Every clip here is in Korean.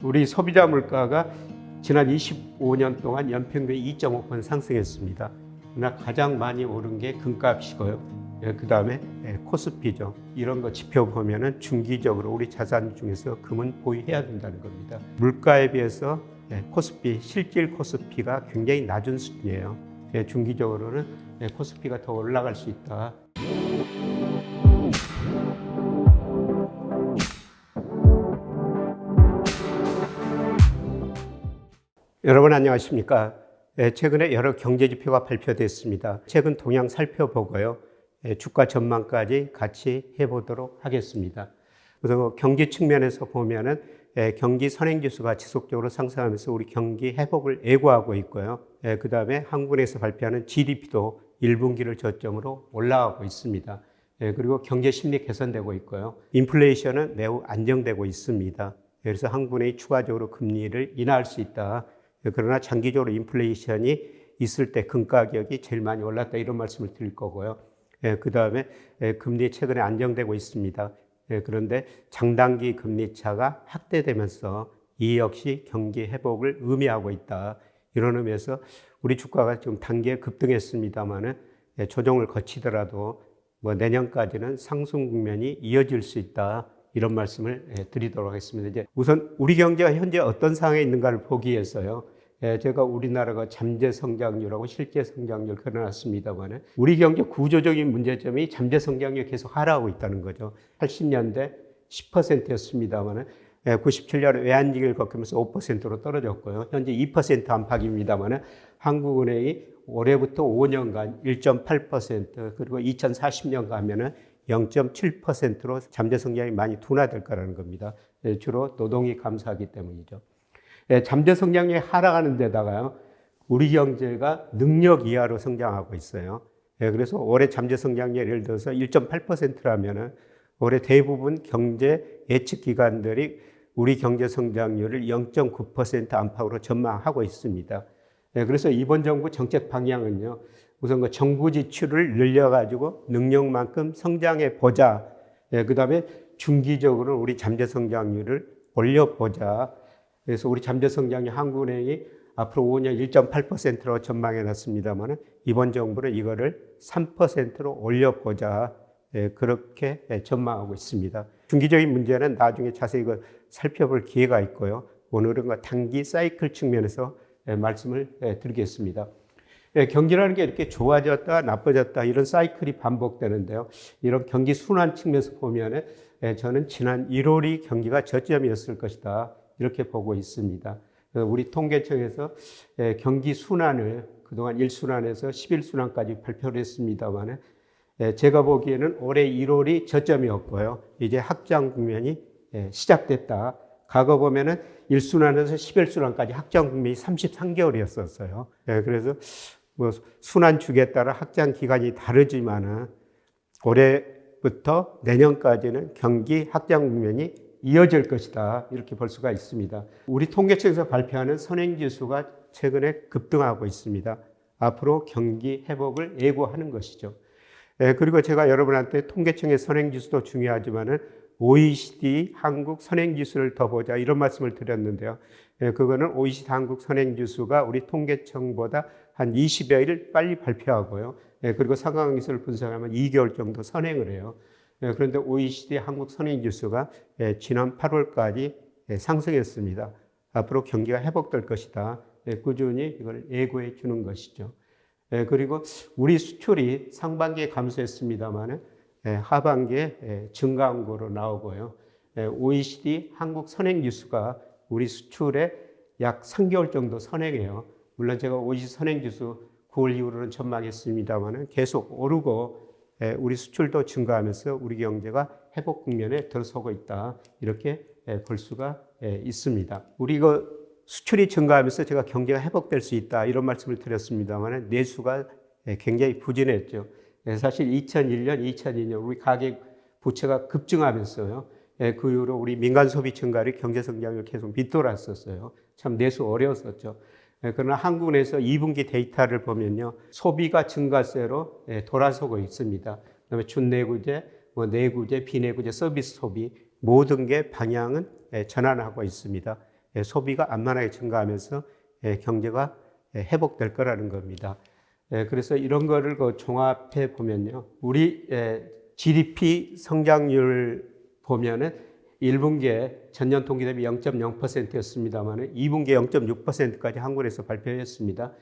우리 소비자 물가가 지난 25년 동안 연평균 2.5% 상승했습니다. 그러나 가장 많이 오른 게 금값이고요. 그 다음에 코스피죠. 이런 거 지표 보면은 중기적으로 우리 자산 중에서 금은 보유해야 된다는 겁니다. 물가에 비해서 코스피, 실질 코스피가 굉장히 낮은 수준이에요. 중기적으로는 코스피가 더 올라갈 수 있다. 여러분 안녕하십니까? 최근에 여러 경제 지표가 발표됐습니다. 최근 동향 살펴보고요. 주가 전망까지 같이 해보도록 하겠습니다. 그래서 경기 측면에서 보면은 경기 선행지수가 지속적으로 상승하면서 우리 경기 회복을 예고하고 있고요. 그 다음에 한국은행에서 발표하는 GDP도 1분기를 저점으로 올라가고 있습니다. 그리고 경제 심리 개선되고 있고요. 인플레이션은 매우 안정되고 있습니다. 그래서 한국은행이 추가적으로 금리를 인하할 수 있다. 그러나 장기적으로 인플레이션이 있을 때 금가격이 제일 많이 올랐다 이런 말씀을 드릴 거고요. 그 다음에 금리 최근에 안정되고 있습니다. 그런데 장단기 금리 차가 확대되면서 이 역시 경기 회복을 의미하고 있다. 이런 의미에서 우리 주가가 지금 단기에 급등했습니다만은 조정을 거치더라도 내년까지는 상승 국면이 이어질 수 있다. 이런 말씀을 드리도록 하겠습니다. 이제 우선 우리 경제가 현재 어떤 상황에 있는가를 보기 위해서요. 제가 우리나라가 잠재 성장률하고 실제 성장률 그려놨습니다만 우리 경제 구조적인 문제점이 잠재 성장률이 계속 하락하고 있다는 거죠. 80년대 10%였습니다만 97년 외환위기를 겪으면서 5%로 떨어졌고요. 현재 2% 안팎입니다만 한국은행이 올해부터 5년간 1.8% 그리고 2040년 가면은 0.7%로 잠재 성장이 많이 둔화될 거라는 겁니다. 주로 노동이 감소하기 때문이죠. 잠재 성장률이 하락하는 데다가요, 우리 경제가 능력 이하로 성장하고 있어요. 그래서 올해 잠재 성장률 예를 들어서 1.8%라면은 올해 대부분 경제 예측 기관들이 우리 경제 성장률을 0.9% 안팎으로 전망하고 있습니다. 그래서 이번 정부 정책 방향은요, 우선 그 정부 지출을 늘려가지고 능력만큼 성장해 보자. 그 다음에 중기적으로 우리 잠재 성장률을 올려보자. 그래서 우리 잠재 성장률 한국은행이 앞으로 5년 1.8%로 전망해 놨습니다만 이번 정부는 이거를 3%로 올려보자. 그렇게 전망하고 있습니다. 중기적인 문제는 나중에 자세히 살펴볼 기회가 있고요. 오늘은 단기 사이클 측면에서 말씀을 드리겠습니다. 경기라는 게 이렇게 좋아졌다 나빠졌다 이런 사이클이 반복되는데요. 이런 경기 순환 측면에서 보면 저는 지난 1월이 경기가 저점이었을 것이다 이렇게 보고 있습니다. 우리 통계청에서 경기 순환을 그동안 1순환에서 11순환까지 발표를 했습니다만 제가 보기에는 올해 1월이 저점이었고요. 이제 확장 국면이 시작됐다. 과거 보면은 1순환에서 11순환까지 확장 국면이 33개월이었었어요. 그래서 순환 축에 따라 확장 기간이 다르지만은 올해부터 내년까지는 경기 확장 국면이 이어질 것이다. 이렇게 볼 수가 있습니다. 우리 통계청에서 발표하는 선행지수가 최근에 급등하고 있습니다. 앞으로 경기 회복을 예고하는 것이죠. 그리고 제가 여러분한테 통계청의 선행지수도 중요하지만은 OECD 한국 선행지수를 더 보자 이런 말씀을 드렸는데요. 그거는 OECD 한국 선행지수가 우리 통계청보다 한 20여일 빨리 발표하고요. 그리고 상황지수를 분석하면 2개월 정도 선행을 해요. 그런데 OECD 한국 선행지수가 지난 8월까지 상승했습니다. 앞으로 경기가 회복될 것이다. 꾸준히 이걸 예고해 주는 것이죠. 그리고 우리 수출이 상반기에 감소했습니다만 하반기에 증가한 거로 나오고요. OECD 한국 선행지수가 우리 수출에 약 3개월 정도 선행해요. 물론 제가 OECD 선행지수 9월 이후로는 전망했습니다만 계속 오르고 우리 수출도 증가하면서 우리 경제가 회복 국면에 들어서고 있다. 이렇게 볼 수가 있습니다. 우리 수출이 증가하면서 제가 경제가 회복될 수 있다. 이런 말씀을 드렸습니다만 내수가 굉장히 부진했죠. 사실 2001년, 2002년 우리 가계 부채가 급증하면서요. 그 이후로 우리 민간 소비 증가율이 경제 성장을 계속 밑돌았었어요. 참 내수 어려웠었죠. 그러나 한국은행에서 2분기 데이터를 보면요. 소비가 증가세로 돌아서고 있습니다. 그다음에 준내구재, 내구재, 비내구재, 서비스 소비 모든 게 방향은 전환하고 있습니다. 소비가 안만하게 증가하면서 경제가 회복될 거라는 겁니다. 그래서 이런 거를 종합해 보면요. 우리 GDP 성장률 보면은 1분기에 전년 동기 대비 0.0%였습니다만 2분기에 0.6%까지 한국에서 발표했습니다.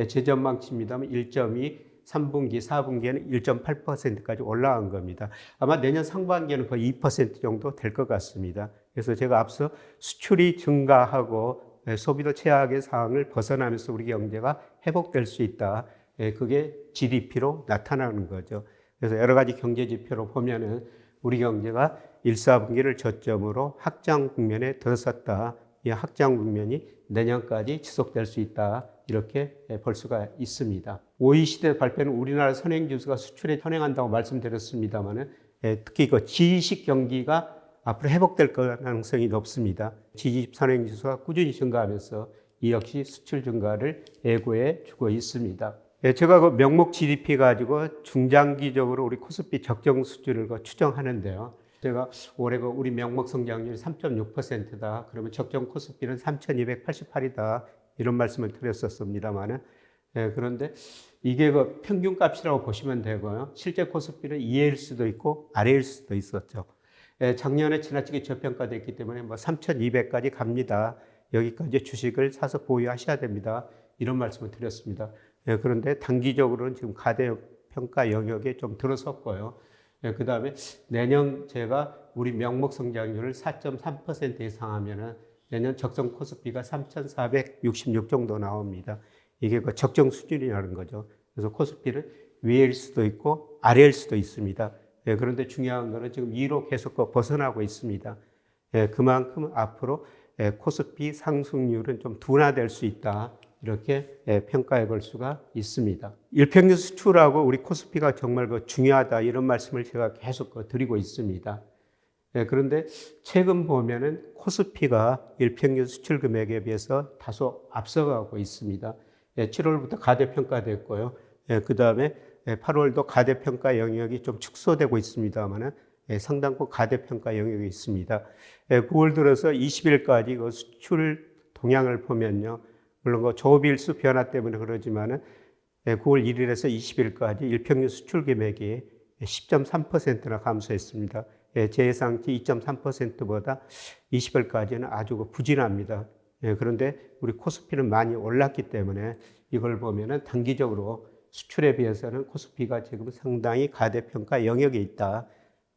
제전망치입니다만 1.2, 3분기, 4분기에는 1.8%까지 올라간 겁니다. 아마 내년 상반기에는 거의 2% 정도 될 것 같습니다. 그래서 제가 앞서 수출이 증가하고 소비도 최악의 상황을 벗어나면서 우리 경제가 회복될 수 있다. 그게 GDP로 나타나는 거죠. 그래서 여러 가지 경제 지표로 보면은 우리 경제가 1, 4분기를 저점으로 확장 국면에 들어섰다. 이 확장 국면이 내년까지 지속될 수 있다. 이렇게 볼 수가 있습니다. OECD 발표는 우리나라 선행지수가 수출에 선행한다고 말씀드렸습니다만 특히 그 G20 경기가 앞으로 회복될 가능성이 높습니다. G20 선행지수가 꾸준히 증가하면서 이 역시 수출 증가를 예고해 주고 있습니다. 제가 그 명목 GDP 가지고 중장기적으로 우리 코스피 적정 수준을 추정하는데요. 제가 올해 우리 명목 성장률이 3.6%다. 그러면 적정 코스피는 3,288이다. 이런 말씀을 드렸었습니다만은 그런데 이게 그 평균값이라고 보시면 되고요. 실제 코스피는 이해일 수도 있고 아래일 수도 있었죠. 작년에 지나치게 저평가됐기 때문에 3,200까지 갑니다. 여기까지 주식을 사서 보유하셔야 됩니다. 이런 말씀을 드렸습니다. 그런데 단기적으로는 지금 가대평가 영역에 좀 들어섰고요. 그 다음에 내년 제가 우리 명목 성장률을 4.3% 이상 하면은 내년 적정 코스피가 3,466 정도 나옵니다. 이게 그 적정 수준이라는 거죠. 그래서 코스피는 위일 수도 있고 아래일 수도 있습니다. 그런데 중요한 거는 지금 위로 계속 벗어나고 있습니다. 그만큼 앞으로 코스피 상승률은 좀 둔화될 수 있다. 이렇게 평가해 볼 수가 있습니다. 일평균 수출하고 우리 코스피가 정말 중요하다. 이런 말씀을 제가 계속 드리고 있습니다. 그런데 최근 보면은 코스피가 일평균 수출 금액에 비해서 다소 앞서가고 있습니다. 7월부터 가대평가됐고요. 그 다음에 8월도 가대평가 영역이 좀 축소되고 있습니다만은 상당히 가대평가 영역이 있습니다. 9월 들어서 20일까지 그 수출 동향을 보면요. 물론 조업일수 변화 때문에 그러지만은 9월 1일에서 20일까지 일평균 수출 금액이 10.3%나 감소했습니다. 제 예상치 2.3%보다 20일까지는 아주 부진합니다. 그런데 우리 코스피는 많이 올랐기 때문에 이걸 보면은 단기적으로 수출에 비해서는 코스피가 지금 상당히 가대평가 영역에 있다.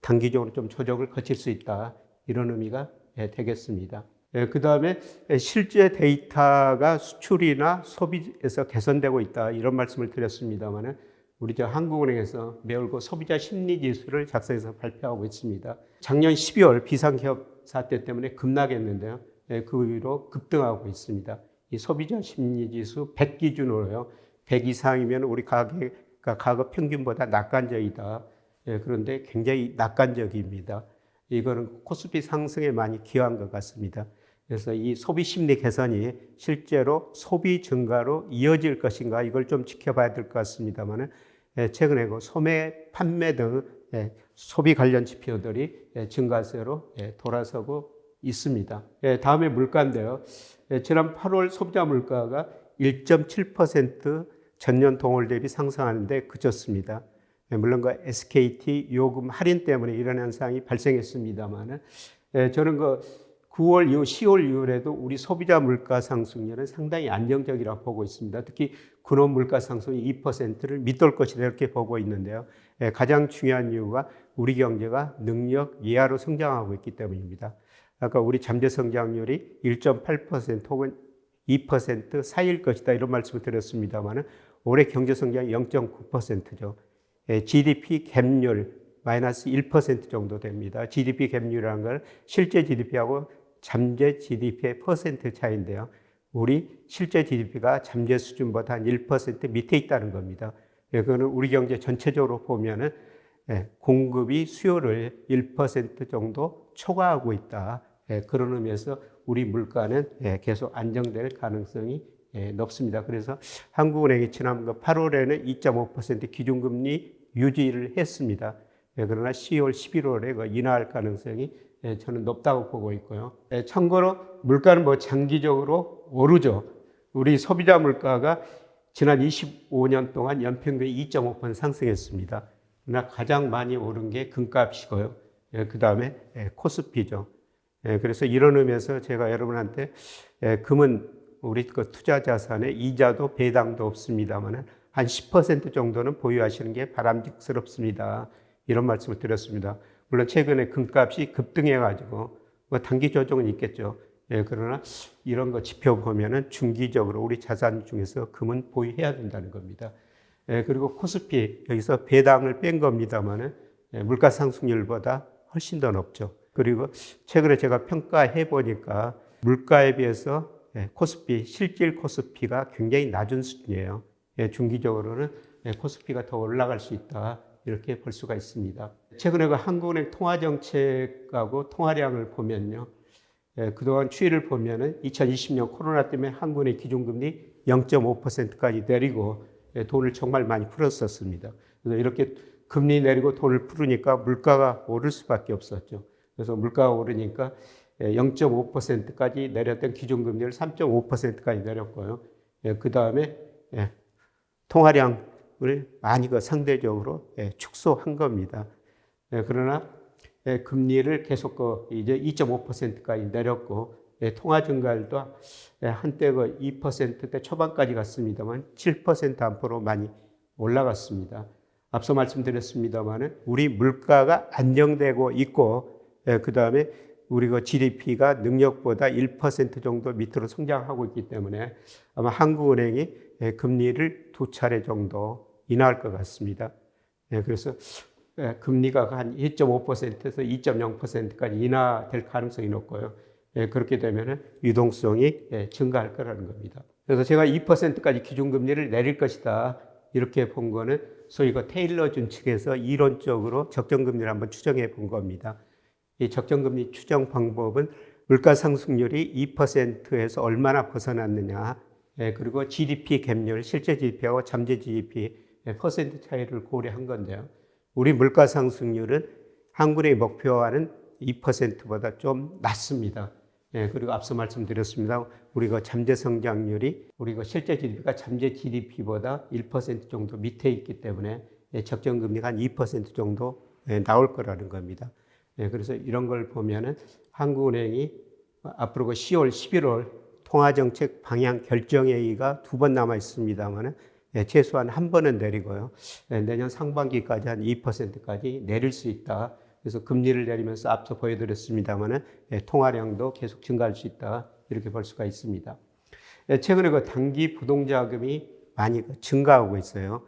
단기적으로 좀 조정을 거칠 수 있다. 이런 의미가 되겠습니다. 그 다음에 실제 데이터가 수출이나 소비에서 개선되고 있다. 이런 말씀을 드렸습니다만은 우리 한국은행에서 매월 소비자 심리지수를 작성해서 발표하고 있습니다. 작년 12월 비상기업 사태 때문에 급락했는데요. 그 이후로 급등하고 있습니다. 이 소비자 심리지수 100 기준으로요. 100 이상이면 우리 가계가 과거 평균보다 낙관적이다. 그런데 굉장히 낙관적입니다. 이거는 코스피 상승에 많이 기여한 것 같습니다. 그래서 이 소비 심리 개선이 실제로 소비 증가로 이어질 것인가 이걸 좀 지켜봐야 될 것 같습니다만은 최근에 소매, 판매 등 소비 관련 지표들이 증가세로 돌아서고 있습니다. 다음에 물가인데요. 지난 8월 소비자 물가가 1.7% 전년 동월 대비 상승하는데 그쳤습니다. 물론 SKT 요금 할인 때문에 이런 현상이 발생했습니다만은 저는 9월 이후 10월 이후에도 우리 소비자 물가 상승률은 상당히 안정적이라고 보고 있습니다. 특히 근원 물가 상승이 2%를 밑돌 것이다 이렇게 보고 있는데요. 가장 중요한 이유가 우리 경제가 능력 이하로 성장하고 있기 때문입니다. 아까 우리 잠재 성장률이 1.8% 혹은 2% 사이일 것이다 이런 말씀을 드렸습니다만 올해 경제 성장이 0.9%죠. GDP 갭률 마이너스 1% 정도 됩니다. GDP 갭률이라는 건 실제 GDP하고 잠재 GDP의 퍼센트 차이인데요. 우리 실제 GDP가 잠재 수준보다 한 1% 밑에 있다는 겁니다. 그거는 우리 경제 전체적으로 보면은 공급이 수요를 1% 정도 초과하고 있다. 그런 의미에서 우리 물가는 계속 안정될 가능성이 높습니다. 그래서 한국은행이 지난 8월에는 2.5% 기준금리 유지를 했습니다. 그러나 10월, 11월에 인하할 가능성이 저는 높다고 보고 있고요. 참고로 물가는 뭐 장기적으로 오르죠. 우리 소비자 물가가 지난 25년 동안 연평균 2.5% 상승했습니다. 그러나 가장 많이 오른 게 금값이고요. 그 다음에 코스피죠. 그래서 이런 의미에서 제가 여러분한테 금은 우리 그 투자 자산에 이자도 배당도 없습니다만 한 10% 정도는 보유하시는 게 바람직스럽습니다. 이런 말씀을 드렸습니다. 물론 최근에 금값이 급등해가지고 뭐 단기 조정은 있겠죠. 그러나 이런 거 지표 보면은 중기적으로 우리 자산 중에서 금은 보유해야 된다는 겁니다. 그리고 코스피 여기서 배당을 뺀 겁니다만은 물가 상승률보다 훨씬 더 높죠. 그리고 최근에 제가 평가해 보니까 물가에 비해서 코스피 실질 코스피가 굉장히 낮은 수준이에요. 중기적으로는 코스피가 더 올라갈 수 있다 이렇게 볼 수가 있습니다. 최근에 그 한국은행 통화정책하고 통화량을 보면요. 그동안 추이를 보면은 2020년 코로나 때문에 한국은행 기준금리 0.5%까지 내리고 돈을 정말 많이 풀었었습니다. 그래서 이렇게 금리 내리고 돈을 풀으니까 물가가 오를 수밖에 없었죠. 그래서 물가가 오르니까 0.5%까지 내렸던 기준금리를 3.5%까지 내렸고요. 그 다음에 통화량을 많이 상대적으로 축소한 겁니다. 그러나 금리를 계속 이제 2.5%까지 내렸고 통화 증가율도 한때 2%대 초반까지 갔습니다만 7% 안팎으로 많이 올라갔습니다. 앞서 말씀드렸습니다만 우리 물가가 안정되고 있고 그 다음에 우리 GDP가 능력보다 1% 정도 밑으로 성장하고 있기 때문에 아마 한국은행이 금리를 2차례 정도 인하할 것 같습니다. 그래서 금리가 한 2.5%에서 2.0%까지 인하될 가능성이 높고요. 그렇게 되면 유동성이 증가할 거라는 겁니다. 그래서 제가 2%까지 기준금리를 내릴 것이다 이렇게 본 거는 소위 테일러 준 측에서 이론적으로 적정금리를 한번 추정해 본 겁니다. 이 적정금리 추정 방법은 물가 상승률이 2%에서 얼마나 벗어났느냐, 그리고 GDP 갭률, 실제 GDP하고 잠재 GDP 퍼센트 차이를 고려한 건데요. 우리 물가 상승률은 한국의 목표와는 2%보다 좀 낮습니다. 그리고 앞서 말씀드렸습니다. 우리가 잠재 성장률이 우리가 실제 GDP가 잠재 GDP보다 1% 정도 밑에 있기 때문에 적정 금리가 한 2% 정도 나올 거라는 겁니다. 그래서 이런 걸 보면은 한국은행이 앞으로 10월, 11월 통화정책 방향 결정회의가 2번 남아 있습니다만은 최소한 한 번은 내리고요. 내년 상반기까지 한 2%까지 내릴 수 있다. 그래서 금리를 내리면서 앞서 보여드렸습니다만은 통화량도 계속 증가할 수 있다. 이렇게 볼 수가 있습니다. 최근에 단기 부동자금이 많이 증가하고 있어요.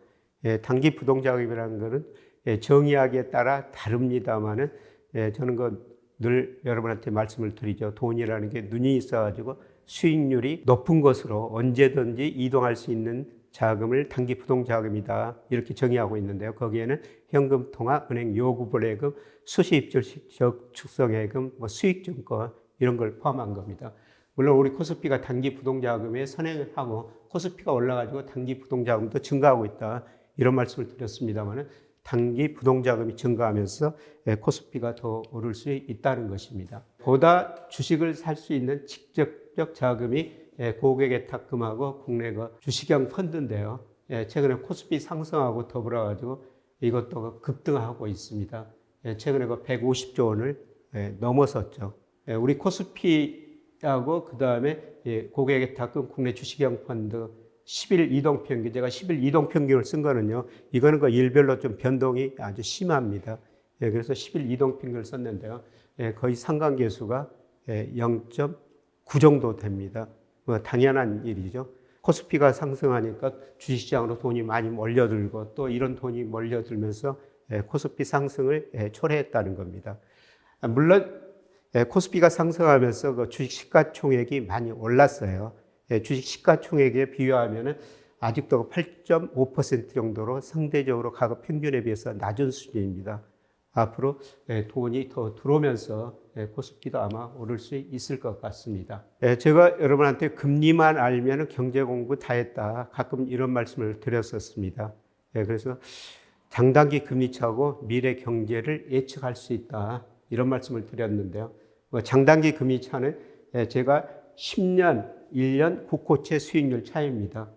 단기 부동자금이라는 것은 정의학에 따라 다릅니다만은 저는 늘 여러분한테 말씀을 드리죠. 돈이라는 게 눈이 있어가지고 수익률이 높은 것으로 언제든지 이동할 수 있는 자금을 단기 부동자금이다 이렇게 정의하고 있는데요. 거기에는 현금 통화, 은행 요구불예금, 수시입출 축성예금, 수익증권 이런 걸 포함한 겁니다. 물론 우리 코스피가 단기 부동자금에 선행하고 코스피가 올라가지고 단기 부동자금도 증가하고 있다 이런 말씀을 드렸습니다만 단기 부동자금이 증가하면서 코스피가 더 오를 수 있다는 것입니다. 보다 주식을 살 수 있는 직접적 자금이 고객의 탁금하고 국내 주식형 펀드인데요. 최근에 코스피 상승하고 더불어가지고 이것도 급등하고 있습니다. 최근에 150조 원을 넘어섰죠. 우리 코스피하고 그 다음에 고객의 탁금 국내 주식형 펀드 10일 이동평균, 제가 10일 이동평균을 쓴 거는요, 이거는 일별로 좀 변동이 아주 심합니다. 그래서 10일 이동평균을 썼는데요, 거의 상관계수가 0.9 정도 됩니다. 당연한 일이죠. 코스피가 상승하니까 주식시장으로 돈이 많이 몰려들고 또 이런 돈이 몰려들면서 코스피 상승을 초래했다는 겁니다. 물론 코스피가 상승하면서 주식 시가총액이 많이 올랐어요. 주식 시가총액에 비교하면 아직도 8.5% 정도로 상대적으로 가격 평균에 비해서 낮은 수준입니다. 앞으로 돈이 더 들어오면서 코스피도 아마 오를 수 있을 것 같습니다. 제가 여러분한테 금리만 알면 경제 공부 다 했다. 가끔 이런 말씀을 드렸었습니다. 그래서 장단기 금리 차고 미래 경제를 예측할 수 있다. 이런 말씀을 드렸는데요. 장단기 금리차는 제가 10년, 1년 국고채 수익률 차이입니다.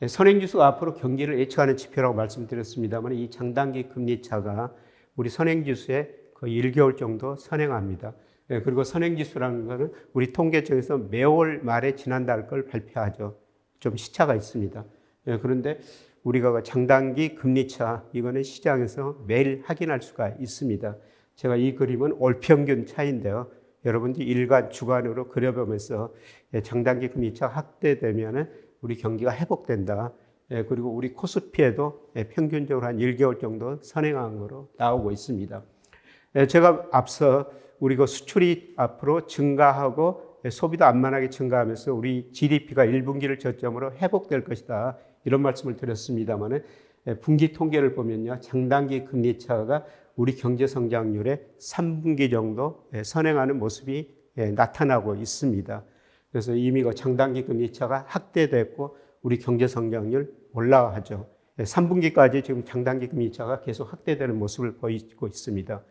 선행지수가 앞으로 경기를 예측하는 지표라고 말씀드렸습니다만 이 장단기 금리차가 우리 선행지수의 거의 1개월 정도 선행합니다. 그리고 선행지수라는 것은 우리 통계청에서 매월 말에 지난달 걸 발표하죠. 좀 시차가 있습니다. 그런데 우리가 장단기 금리차 이거는 시장에서 매일 확인할 수가 있습니다. 제가 이 그림은 올 평균 차인데요. 여러분들이 일간 주간으로 그려보면서 장단기 금리차 확대되면은 우리 경기가 회복된다. 그리고 우리 코스피에도 평균적으로 한 1개월 정도 선행한 거로 나오고 있습니다. 제가 앞서 우리가 수출이 앞으로 증가하고 소비도 안만하게 증가하면서 우리 GDP가 1분기를 저점으로 회복될 것이다. 이런 말씀을 드렸습니다만 분기 통계를 보면요. 장단기 금리차가 우리 경제 성장률의 3분기 정도 선행하는 모습이 나타나고 있습니다. 그래서 이미 장단기 금리차가 확대됐고 우리 경제 성장률 올라가죠. 3분기까지 지금 장단기 금리차가 계속 확대되는 모습을 보이고 있습니다.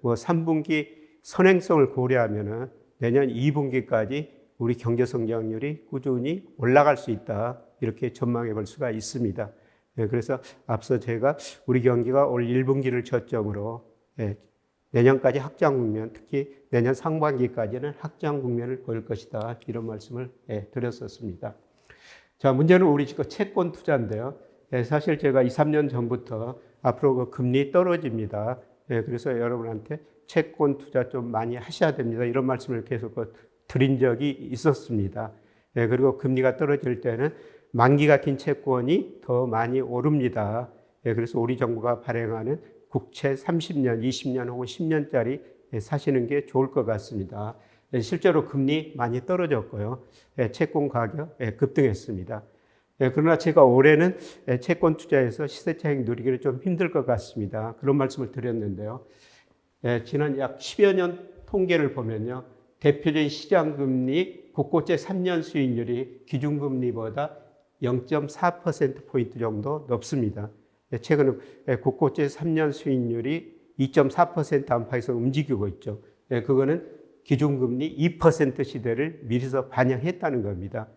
3분기 선행성을 고려하면 내년 2분기까지 우리 경제 성장률이 꾸준히 올라갈 수 있다. 이렇게 전망해 볼 수가 있습니다. 그래서 앞서 제가 우리 경기가 올 1분기를 저점으로 내년까지 확장 국면, 특히 내년 상반기까지는 확장 국면을 보일 것이다. 이런 말씀을 드렸었습니다. 자, 문제는 우리 지금 채권 투자인데요. 사실 제가 2, 3년 전부터 앞으로 그 금리 떨어집니다. 그래서 여러분한테 채권 투자 좀 많이 하셔야 됩니다. 이런 말씀을 계속 드린 적이 있었습니다. 그리고 금리가 떨어질 때는 만기가 긴 채권이 더 많이 오릅니다. 그래서 우리 정부가 발행하는 국채 30년, 20년 혹은 10년짜리 사시는 게 좋을 것 같습니다. 실제로 금리 많이 떨어졌고요. 채권 가격 급등했습니다. 그러나 제가 올해는 채권 투자에서 시세 차익 누리기는 좀 힘들 것 같습니다. 그런 말씀을 드렸는데요. 지난 약 10여 년 통계를 보면요. 대표적인 시장금리 국고채 3년 수익률이 기준금리보다 0.4%포인트 정도 높습니다. 최근에 국고채 3년 수익률이 2.4% 안팎에서 움직이고 있죠. 그거는 기준금리 2% 시대를 미리서 반영했다는 겁니다.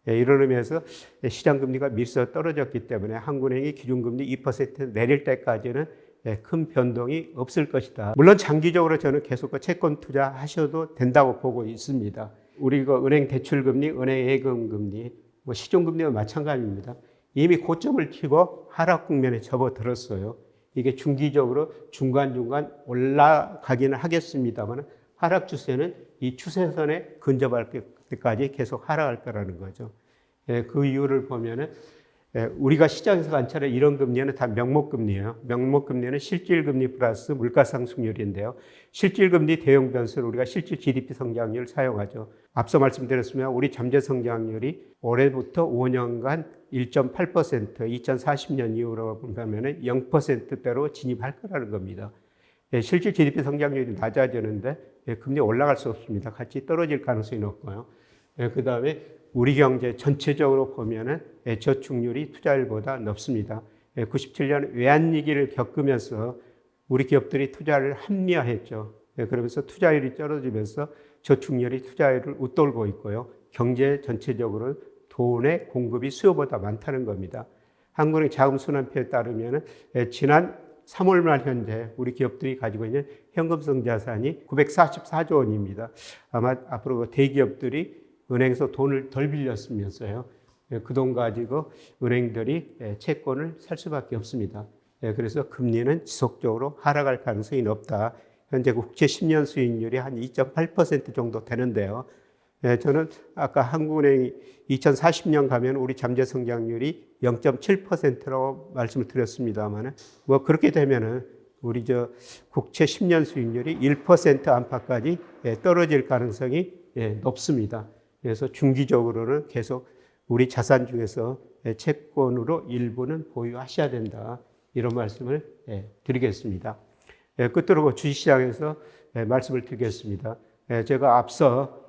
이런 의미에서 시장금리가 미리서 떨어졌기 때문에 한국은행이 기준금리 2% 내릴 때까지는 큰 변동이 없을 것이다. 물론 장기적으로 저는 계속 채권 투자하셔도 된다고 보고 있습니다. 우리가 은행 대출금리, 은행 예금금리, 시중금리와 마찬가지입니다. 이미 고점을 치고 하락 국면에 접어들었어요. 이게 중기적으로 중간중간 올라가기는 하겠습니다만 하락 추세는 이 추세선에 근접할 때까지 계속 하락할 거라는 거죠. 그 이유를 보면은 우리가 시장에서 관찰한 이런 금리는 다 명목금리예요. 명목금리는 실질금리 플러스 물가상승률인데요. 실질금리 대응 변수를 우리가 실질 GDP 성장률을 사용하죠. 앞서 말씀드렸으면 우리 잠재 성장률이 올해부터 5년간 1.8%, 2040년 이후로 보면 0%대로 진입할 거라는 겁니다. 실질 GDP 성장률이 낮아지는데 금리 올라갈 수 없습니다. 같이 떨어질 가능성이 높고요. 그 다음에 우리 경제 전체적으로 보면은 저축률이 투자율보다 높습니다. 97년 외환위기를 겪으면서 우리 기업들이 투자를 합리화했죠. 그러면서 투자율이 떨어지면서 저축률이 투자율을 웃돌고 있고요. 경제 전체적으로 돈의 공급이 수요보다 많다는 겁니다. 한국은행 자금순환표에 따르면 지난 3월 말 현재 우리 기업들이 가지고 있는 현금성 자산이 944조 원입니다. 아마 앞으로 대기업들이 은행에서 돈을 덜 빌렸으면서요. 그 돈 가지고 은행들이 채권을 살 수밖에 없습니다. 그래서 금리는 지속적으로 하락할 가능성이 높다. 현재 국채 10년 수익률이 한 2.8% 정도 되는데요. 저는 아까 한국은행이 2040년 가면 우리 잠재 성장률이 0.7%라고 말씀을 드렸습니다만, 그렇게 되면은 우리 국채 10년 수익률이 1% 안팎까지 떨어질 가능성이 높습니다. 그래서 중기적으로는 계속 우리 자산 중에서 채권으로 일부는 보유하셔야 된다. 이런 말씀을 드리겠습니다. 끝으로 주식시장에서 말씀을 드리겠습니다. 제가 앞서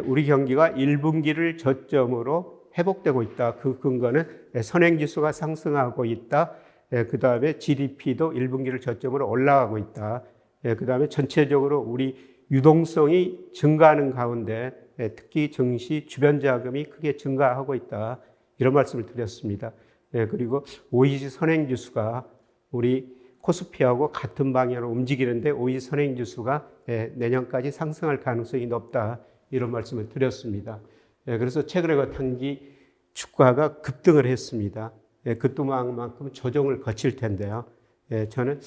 우리 경기가 1분기를 저점으로 회복되고 있다. 그 근거는 선행지수가 상승하고 있다. 그 다음에 GDP도 1분기를 저점으로 올라가고 있다. 그다음에 전체적으로 우리 유동성이 증가하는 가운데 특히 증시 주변 자금이 크게 증가하고 있다. 이런 말씀을 드렸습니다. 그리고 OECD 선행지수가 우리 코스피하고 같은 방향으로 움직이는데 OECD 선행지수가 내년까지 상승할 가능성이 높다. 이런 말씀을 드렸습니다. 그래서 최근에 그 단기 주가가 급등을 했습니다. 그동안만큼 조정을 거칠 텐데요. 저는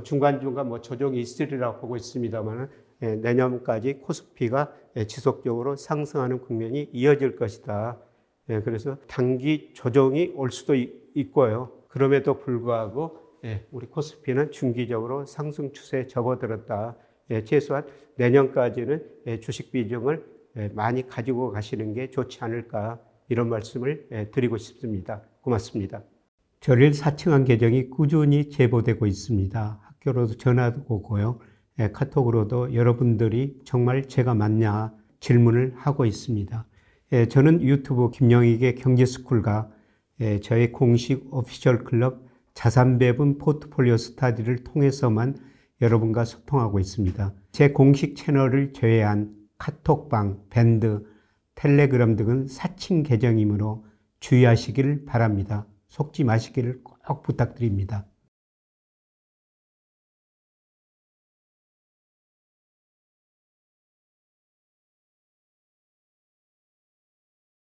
중간중간 조정이 있으리라고 보고 있습니다만 내년까지 코스피가 지속적으로 상승하는 국면이 이어질 것이다. 그래서 단기 조정이 올 수도 있고요. 그럼에도 불구하고 우리 코스피는 중기적으로 상승 추세에 접어들었다. 최소한 내년까지는 주식 비중을 많이 가지고 가시는 게 좋지 않을까 이런 말씀을 드리고 싶습니다. 고맙습니다. 절일 사칭한 계정이 꾸준히 제보되고 있습니다. 학교로도 전화도 오고요. 카톡으로도 여러분들이 정말 제가 맞냐 질문을 하고 있습니다. 저는 유튜브 김영익의 경제스쿨과 저의 공식 오피셜 클럽 자산배분 포트폴리오 스타디를 통해서만 여러분과 소통하고 있습니다. 제 공식 채널을 제외한 카톡방, 밴드, 텔레그램 등은 사칭 계정이므로 주의하시길 바랍니다. 속지 마시기를 꼭 부탁드립니다.